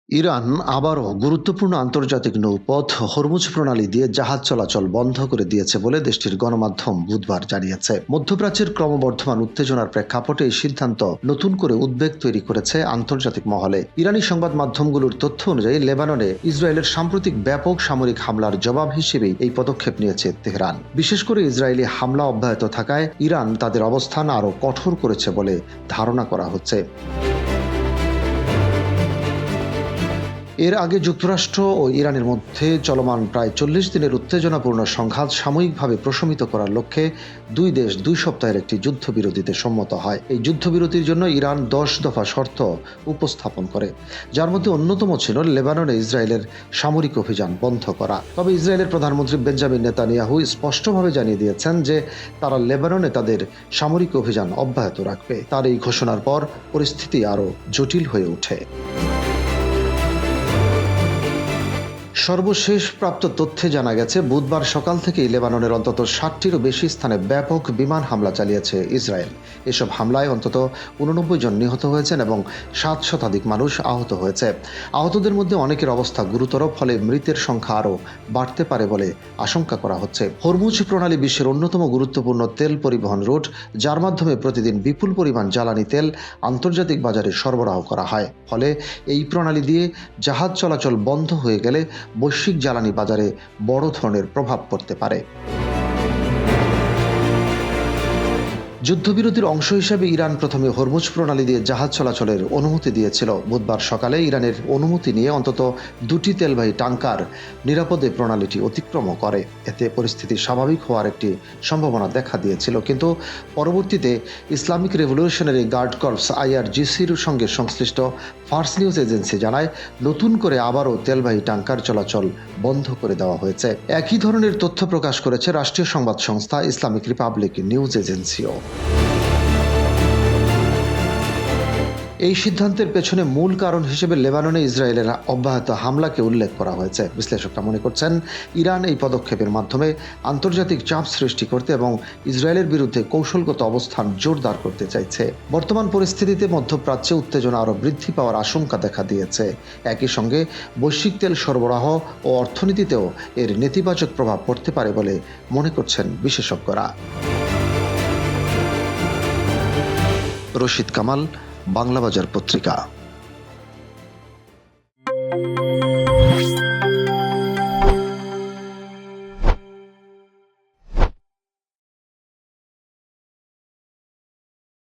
Iran আবারও গুরুত্বপূর্ণ আন্তর্জাতিক নৌপথ হরমুজ প্রণালী দিয়ে জাহাজ চলাচল বন্ধ করে দিয়েছে বলে দেশটির গণমাধ্যম বুধবার জানিয়েছে। মধ্যপ্রাচ্যের ক্রমবর্ধমান উত্তেজনার প্রেক্ষাপটে এই সিদ্ধান্ত নতুন করে উদ্বেগ তৈরি করেছে আন্তর্জাতিক মহলে। ইরানি সংবাদ মাধ্যমগুলোর তথ্য অনুযায়ী লেবাননে ইসরায়েলের সাম্প্রতিক ব্যাপক সামরিক হামলার জবাব হিসেবেই এই পদক্ষেপ নিয়েছে তেহরান। বিশেষ করে ইসরায়েলি হামলা অব্যাহত থাকায় ইরান তাদের অবস্থান আরও কঠোর করেছে বলে ধারণা করা হচ্ছে। এর আগে যুক্তরাষ্ট্র ও ইরানের মধ্যে চলমান প্রায় 40 দিনের উত্তেজনাপূর্ণ সংঘাত সাময়িকভাবে প্রশমিত করার লক্ষ্যে দুই দেশ 2 সপ্তাহের একটি যুদ্ধবিরতিতে সম্মত হয়। এই যুদ্ধবিরতির জন্য ইরান 10 দফা শর্ত উপস্থাপন করে, যার মধ্যে অন্যতম ছিল লেবাননে ইসরায়েলের সামরিক অভিযান বন্ধ করা। তবে ইসরায়েলের প্রধানমন্ত্রী বেঞ্জামিন নেতানিয়াহু স্পষ্টভাবে জানিয়ে দিয়েছেন যে তারা লেবাননে তাদের সামরিক অভিযান অব্যাহত রাখবে। তার এই ঘোষণার পর পরিস্থিতি আরও জটিল হয়ে ওঠে। সর্বশেষ প্রাপ্ত তথ্যে জানা গেছে, বুধবার সকাল থেকেই লেবাননের অন্তত 60টিরও বেশি স্থানে ব্যাপক বিমান হামলা চালিয়েছে ইসরায়েল। এসব হামলায় অন্তত 89 জন নিহত হয়েছেন এবং 7 শতাধিক মানুষ আহত হয়েছে। আহতদের মধ্যে অনেকের অবস্থা গুরুতর, ফলে মৃতের সংখ্যা আরও বাড়তে পারে বলে আশঙ্কা করা হচ্ছে। হরমুজ প্রণালী বিশ্বের অন্যতম গুরুত্বপূর্ণ তেল পরিবহন রুট, যার মাধ্যমে প্রতিদিন বিপুল পরিমাণ জ্বালানি তেল আন্তর্জাতিক বাজারে সরবরাহ করা হয়। ফলে এই প্রণালী দিয়ে জাহাজ চলাচল বন্ধ হয়ে গেলে বৈশ্বিক জ্বালানি বাজারে বড় ধরনের প্রভাব পড়তে পারে। যুদ্ধবিরতির অংশ হিসেবে ইরান প্রথমে হরমুজ প্রণালী দিয়ে জাহাজ চলাচলের অনুমতি দিয়েছিল। বুধবার সকালে ইরানের অনুমতি নিয়ে অন্তত 2টি তেলবাহী ট্যাঙ্কার নিরাপদে প্রণালীটি অতিক্রম করে। এতে পরিস্থিতি স্বাভাবিক হওয়ার একটি সম্ভাবনা দেখা দিয়েছিল, কিন্তু পরবর্তীতে ইসলামিক রেভলিউশনারি গার্ড কর্পস IRGCর সঙ্গে সংশ্লিষ্ট ফার্স নিউজ এজেন্সি জানায়, নতুন করে আবারও তেলবাহী ট্যাঙ্কার চলাচল বন্ধ করে দেওয়া হয়েছে। একই ধরনের তথ্য প্রকাশ করেছে রাষ্ট্রীয় সংবাদ সংস্থা ইসলামিক রিপাবলিক নিউজ এজেন্সিও। এই সিদ্ধান্তের পেছনে মূল কারণ হিসেবে লেবাননে ইসরায়েলের অব্যাহত হামলাকে উল্লেখ করা হয়েছে। বিশ্লেষকরা মনে করছেন, ইরান এই পদক্ষেপের মাধ্যমে আন্তর্জাতিক চাপ সৃষ্টি করতে এবং ইসরায়েলের বিরুদ্ধে কৌশলগত অবস্থান জোরদার করতে চাইছে। বর্তমান পরিস্থিতিতে মধ্যপ্রাচ্যে উত্তেজনা আরও বৃদ্ধি পাওয়ার আশঙ্কা দেখা দিয়েছে। একই সঙ্গে বৈশ্বিক তেল সরবরাহ ও অর্থনীতিতেও এর নেতিবাচক প্রভাব পড়তে পারে বলে মনে করছেন বিশেষজ্ঞরা। রশিদ কামাল, বাংলা বাজার পত্রিকা।